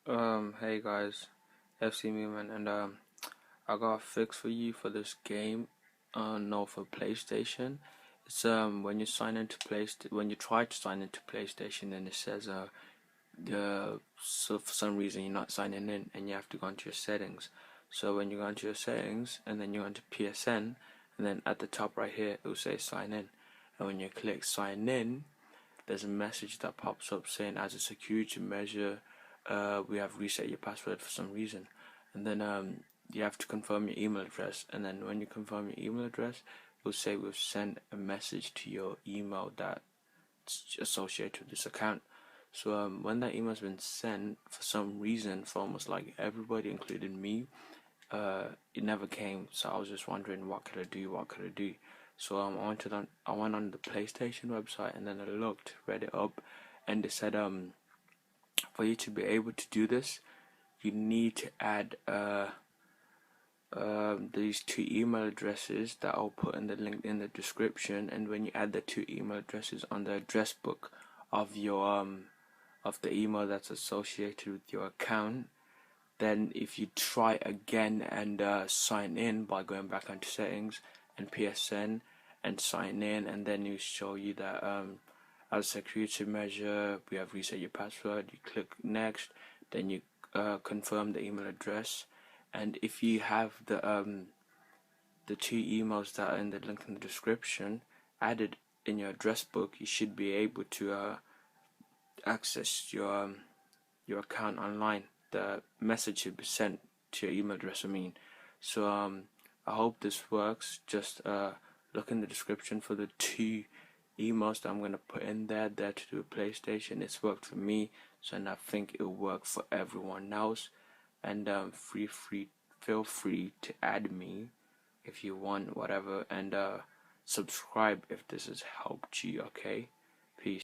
Hey guys, FC Movement, and I got a fix for you for this game. No, for PlayStation. It's when you sign into when you try to sign into PlayStation, and it says so for some reason you're not signing in, and you have to go into your settings. So when you go into your settings, and then you go into PSN, and then at the top right here it will say sign in, and when you click sign in, there's a message that pops up saying, as a security measure, we have reset your password for some reason. And then you have to confirm your email address. And then when you confirm your email address, it will say we've sent a message to your email that's associated with this account. So when that email's been sent, for some reason, for almost like everybody, including me, it never came. So I was just wondering, what could I do? So I went on the PlayStation website, and then I read it up, and it said for you to be able to do this, you need to add these two email addresses that I'll put in the link in the description. And when you add the two email addresses on the address book of your of the email that's associated with your account, then if you try again and sign in by going back onto settings and PSN and sign in, and then you show you that as a security measure we have reset your password, you click next, then you confirm the email address, and if you have the two emails that are in the link in the description added in your address book, you should be able to access your account online. The message should be sent to your email address, so I hope this works. Just look in the description for the two emails that I'm going to put in there to do a PlayStation. It's worked for me, so and I think it'll work for everyone else. And feel free to add me if you want, whatever, and subscribe if this has helped you, okay?